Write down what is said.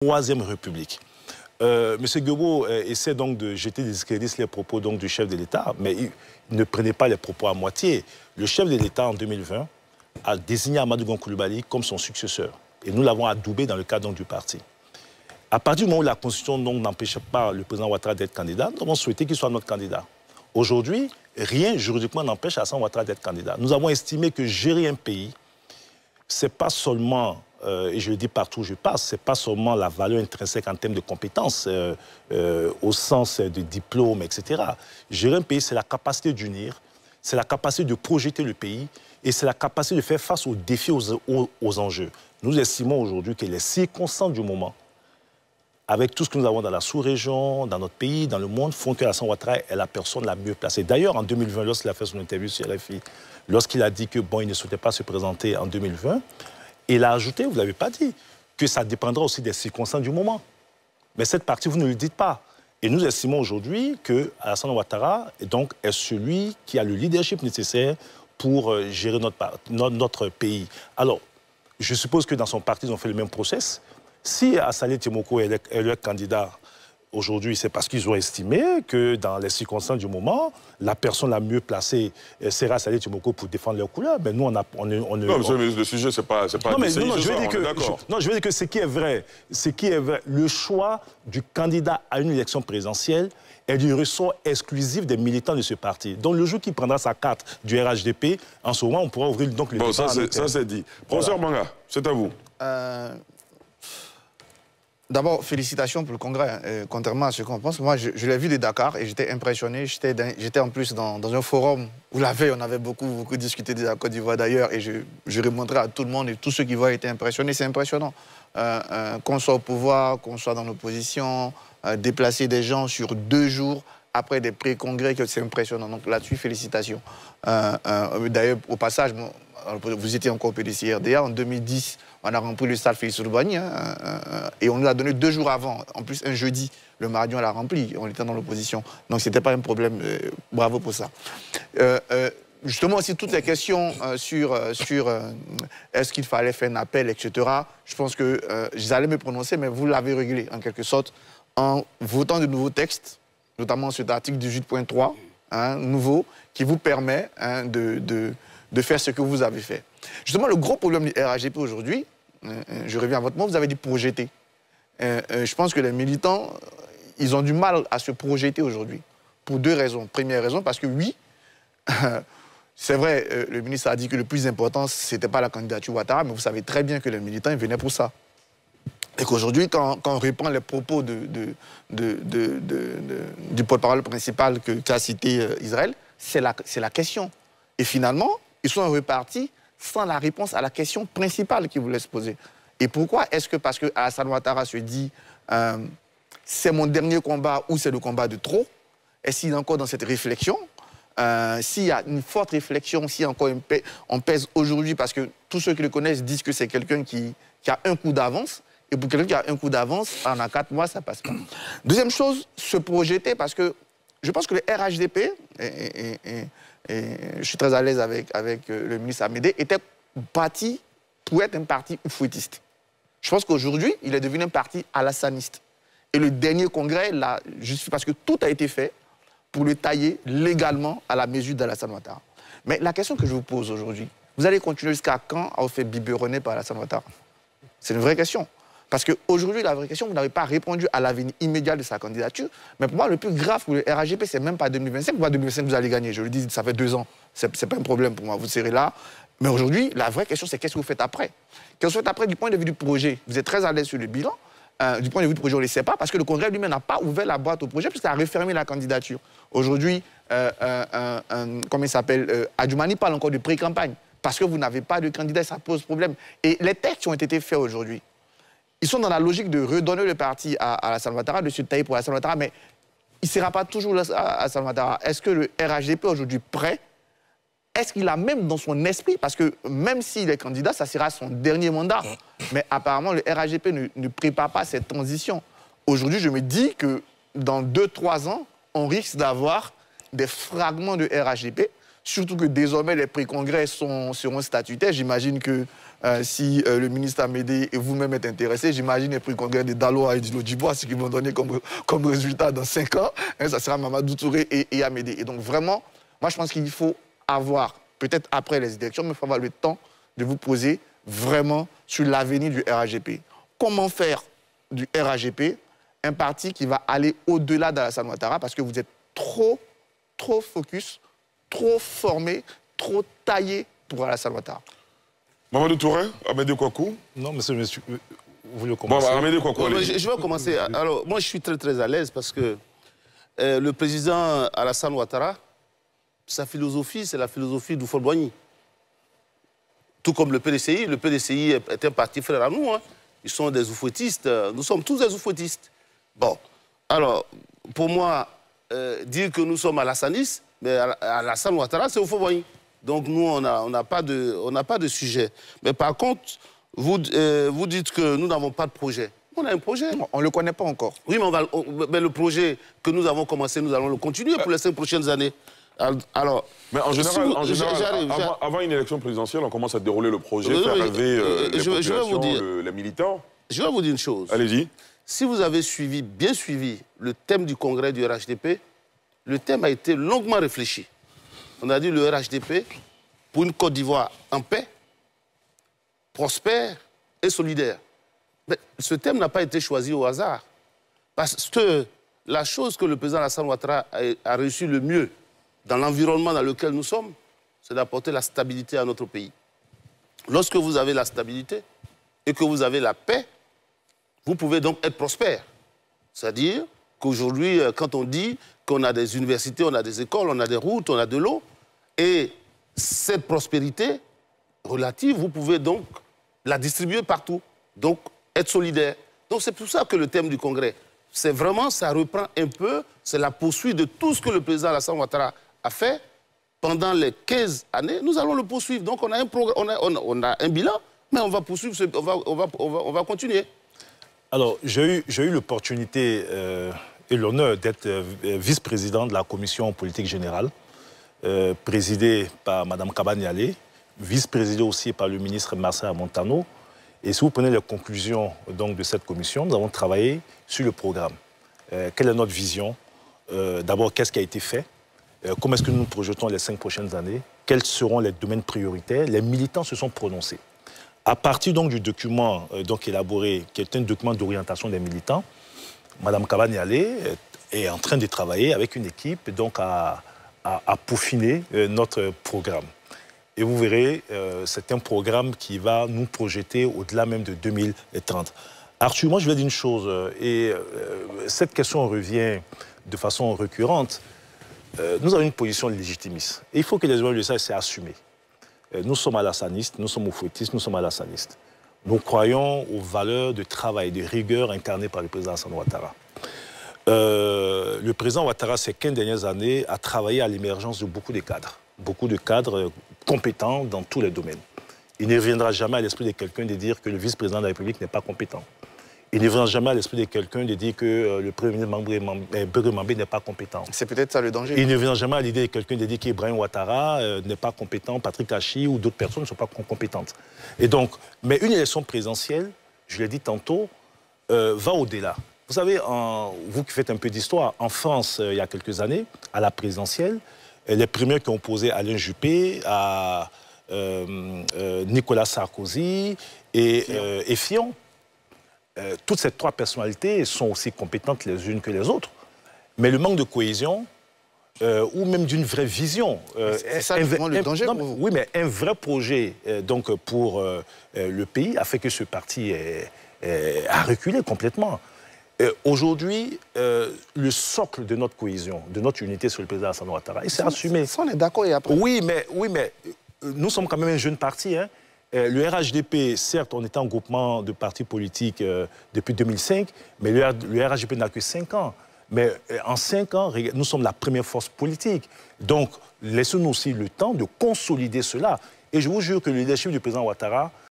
Troisième République. Monsieur Gbagbo essaie donc de jeter des discrédits sur les propos donc, du chef de l'État, mais il ne prenait pas les propos à moitié. Le chef de l'État, en 2020, a désigné Amadou Gon Coulibaly comme son successeur. Et nous l'avons adoubé dans le cadre donc, du parti. À partir du moment où la Constitution n'empêchait pas le président Ouattara d'être candidat, nous avons souhaité qu'il soit notre candidat. Aujourd'hui, rien juridiquement n'empêche Alassane Ouattara d'être candidat. Nous avons estimé que gérer un pays, ce n'est pas seulement... et je le dis partout où je passe, ce n'est pas seulement la valeur intrinsèque en termes de compétences, au sens de diplôme, etc. Gérer un pays, c'est la capacité d'unir, c'est la capacité de projeter le pays et c'est la capacité de faire face aux défis, aux enjeux. Nous estimons aujourd'hui que les circonstances du moment, avec tout ce que nous avons dans la sous-région, dans notre pays, dans le monde, font que Alassane Ouattara est la personne la mieux placée. D'ailleurs, en 2020, lorsqu'il a fait son interview sur RFI, lorsqu'il a dit que bon, il ne souhaitait pas se présenter en 2020, il a ajouté, vous ne l'avez pas dit, que ça dépendra aussi des circonstances du moment. Mais cette partie, vous ne le dites pas. Et nous estimons aujourd'hui que Alassane Ouattara est celui qui a le leadership nécessaire pour gérer notre pays. Alors, je suppose que dans son parti, ils ont fait le même process. Si Assalé Timoko est le candidat aujourd'hui, c'est parce qu'ils ont estimé que dans les circonstances du moment, la personne la mieux placée sera Assalé Timoko pour défendre leurs couleurs. Mais nous, on non, monsieur le ministre, le sujet, c'est pas non, mais non, je veux dire que ce qui est vrai, le choix du candidat à une élection présidentielle est du ressort exclusif des militants de ce parti. Donc le jour qui prendra sa carte du RHDP, en ce moment, on pourra ouvrir donc le débat. Ça, c'est dit. Professeur Manga, c'est à vous. D'abord, félicitations pour le congrès. Contrairement à ce qu'on pense, moi, je l'ai vu de Dakar et j'étais impressionné. J'étais en plus dans un forum où la veille, on avait beaucoup discuté de la Côte d'Ivoire d'ailleurs et je remontrais à tout le monde et tous ceux qui voient étaient impressionnés. C'est impressionnant. Qu'on soit au pouvoir, qu'on soit dans l'opposition, déplacer des gens sur 2 jours après des pré-congrès, c'est impressionnant. Donc là-dessus, félicitations. D'ailleurs, au passage, vous étiez encore PDC-RDA. En 2010, on a rempli le stade Félix Houphouët-Boigny et on nous a donné 2 jours avant. En plus, un jeudi, le mardi, on l'a rempli. On était dans l'opposition. Donc, ce n'était pas un problème. Bravo pour ça. Justement, aussi, toutes les questions sur est-ce qu'il fallait faire un appel, etc., je pense que j'allais me prononcer, mais vous l'avez réglé, en quelque sorte, en votant de nouveaux textes, notamment cet article 18.3, nouveau, qui vous permet de faire ce que vous avez fait. Justement, le gros problème du RHDP aujourd'hui, je reviens à votre mot, vous avez dit projeter. Je pense que les militants, ils ont du mal à se projeter aujourd'hui, pour 2 raisons. Première raison, parce que oui, c'est vrai, le ministre a dit que le plus important, ce n'était pas la candidature Ouattara, mais vous savez très bien que les militants, ils venaient pour ça. Et qu'aujourd'hui, quand on reprend les propos du porte-parole principal qu'a cité Israël, c'est la question. Et finalement, ils sont repartis sans la réponse à la question principale qu'ils voulaient se poser. Et pourquoi est-ce que, parce que Alassane Ouattara se dit c'est mon dernier combat ou c'est le combat de trop, est-ce qu'il est encore dans cette réflexion? S'il y a une forte réflexion, si encore on pèse aujourd'hui, parce que tous ceux qui le connaissent disent que c'est quelqu'un qui a un coup d'avance, et pour quelqu'un qui a un coup d'avance, en 4 mois, ça passe pas. Deuxième chose, se projeter, parce que je pense que le RHDP, et je suis très à l'aise avec le ministre Amédée, était bâti pour être un parti oufouettiste. Je pense qu'aujourd'hui, il est devenu un parti alassaniste. Et le dernier congrès, là, juste parce que tout a été fait pour le tailler légalement à la mesure d'Alassane Ouattara. Mais la question que je vous pose aujourd'hui, vous allez continuer jusqu'à quand à vous faire biberonner par Alassane Ouattara? C'est une vraie question. Parce qu'aujourd'hui, la vraie question, vous n'avez pas répondu à l'avenir immédiat de sa candidature. Mais pour moi, le plus grave pour le RHDP, c'est même pas 2025. Pour moi, 2025, vous allez gagner. Je le dis, ça fait 2 ans. C'est pas un problème pour moi. Vous serez là. Mais aujourd'hui, la vraie question, c'est qu'est-ce que vous faites après? Qu'est-ce que vous faites après du point de vue du projet? Vous êtes très à l'aise sur le bilan. Du point de vue du projet, on ne le sait pas, parce que le Congrès lui-même n'a pas ouvert la boîte au projet, puisqu'il a refermé la candidature. Aujourd'hui, comment il s'appelle, Adjoumani parle encore de pré-campagne, parce que vous n'avez pas de candidat, ça pose problème. Et les textes qui ont été faits aujourd'hui, ils sont dans la logique de redonner le parti à Alassane Ouattara, de se tailler pour Alassane Ouattara, mais il ne sera pas toujours Alassane Ouattara. Est-ce que le RHDP aujourd'hui prêt? Est-ce qu'il a même dans son esprit, parce que même s'il est candidat, ça sera son dernier mandat. Mais apparemment, le RHDP ne prépare pas cette transition. Aujourd'hui, je me dis que dans 2-3 ans, on risque d'avoir des fragments de RHDP surtout que désormais les pré-congrès seront statutaires. J'imagine que si le ministre Amédée et vous-même êtes intéressés, j'imagine les pré-congrès de Daloa et Dilo Djibois, ce qu'ils vont donner comme résultat dans 5 ans, hein, ça sera Mamadou Touré et Amédée. Et donc vraiment, moi je pense qu'il faut avoir, peut-être après les élections, mais il faut avoir le temps de vous poser vraiment sur l'avenir du RHDP. Comment faire du RHDP un parti qui va aller au-delà d'Alassane Ouattara, parce que vous êtes trop focus, trop formé, trop taillé pour Alassane Ouattara. Mamadou Touré, Amédée Kouakou. Non, monsieur, vous voulez commencer? Bon, Amédée Kouakou, je vais commencer. Alors, moi, je suis très à l'aise parce que le président Alassane Ouattara, sa philosophie, c'est la philosophie d'Oufol-Boigny. Tout comme le PDCI. Le PDCI est un parti frère à nous. Hein. Ils sont des oufouettistes. Nous sommes tous des oufouettistes. Bon, alors, pour moi, dire que nous sommes alassanistes, mais Alassane Ouattara, c'est Oufol-Boigny. Donc nous, on n'a pas de sujet. Mais par contre, vous dites que nous n'avons pas de projet. On a un projet. On ne le connaît pas encore. Oui, mais le projet que nous avons commencé, nous allons le continuer pour les 5 prochaines années. Alors, mais en général, avant une élection présidentielle, on commence à dérouler le projet, faire rêver les populations, les militants. Je vais vous dire une chose. Allez-y. Si vous avez bien suivi le thème du congrès du RHDP, le thème a été longuement réfléchi. On a dit le RHDP pour une Côte d'Ivoire en paix, prospère et solidaire. Mais ce thème n'a pas été choisi au hasard. Parce que la chose que le président Alassane Ouattara a réussi le mieux dans l'environnement dans lequel nous sommes, c'est d'apporter la stabilité à notre pays. Lorsque vous avez la stabilité et que vous avez la paix, vous pouvez donc être prospère. C'est-à-dire qu'aujourd'hui, quand on dit qu'on a des universités, on a des écoles, on a des routes, on a de l'eau, et cette prospérité relative, vous pouvez donc la distribuer partout. Donc, être solidaire. Donc, c'est pour ça que le thème du congrès, c'est vraiment, ça reprend un peu, c'est la poursuite de tout ce que le président Alassane Ouattara a fait pendant les 15 années. Nous allons le poursuivre. Donc, on a un bilan, mais on va poursuivre, on va continuer. Alors, j'ai eu l'opportunité et l'honneur d'être vice-président de la commission politique générale, présidée par Mme Kabaniale, vice-présidée aussi par le ministre Marcel Montano. Et si vous prenez les conclusions donc, de cette commission, nous avons travaillé sur le programme. Quelle est notre vision? D'abord, qu'est-ce qui a été fait? Comment est-ce que nous nous projetons les 5 prochaines années? Quels seront les domaines prioritaires? Les militants se sont prononcés. À partir donc, du document donc, élaboré, qui est un document d'orientation des militants, Mme Kabaniale est en train de travailler avec une équipe donc, à peaufiner notre programme. Et vous verrez, c'est un programme qui va nous projeter au-delà même de 2030. Arthur, moi je vais dire une chose, et cette question revient de façon récurrente. Nous avons une position légitimiste. Et il faut que les gens le sachent, c'est assumé. Nous sommes alassanistes, nous sommes oufouettistes, nous sommes alassanistes. Nous croyons aux valeurs de travail, de rigueur incarnées par le président Alassane Ouattara. Le président Ouattara, ces 15 dernières années, a travaillé à l'émergence de beaucoup de cadres compétents dans tous les domaines. Il ne reviendra jamais à l'esprit de quelqu'un de dire que le vice-président de la République n'est pas compétent. Il ne reviendra jamais à l'esprit de quelqu'un de dire que le premier ministre Béry Mambé n'est pas compétent. C'est peut-être ça le danger. Il ne reviendra jamais à l'idée de quelqu'un de dire qu'Ibrahim Ouattara n'est pas compétent, Patrick Hachi ou d'autres personnes ne sont pas compétentes. Et donc, mais une élection présidentielle, je l'ai dit tantôt, va au-delà. Vous savez, vous qui faites un peu d'histoire, en France, il y a quelques années, à la présidentielle, les premiers qui ont opposé Alain Juppé à Nicolas Sarkozy et Fillon. Toutes ces 3 personnalités sont aussi compétentes les unes que les autres. Mais le manque de cohésion, ou même d'une vraie vision... c'est ça vraiment le danger pour vous. Oui, mais un vrai projet donc, pour le pays a fait que ce parti a reculé complètement. Aujourd'hui, le socle de notre cohésion, de notre unité sur le président Alassane Ouattara, il s'est assumé. Ça, on est d'accord et après. Oui, mais nous sommes quand même un jeune parti. Hein. Le RHDP, certes, on était en groupement de partis politiques depuis 2005, mais le RHDP n'a que 5 ans. Mais en 5 ans, nous sommes la première force politique. Donc, laissons-nous aussi le temps de consolider cela. Et je vous jure que le leadership du président Ouattara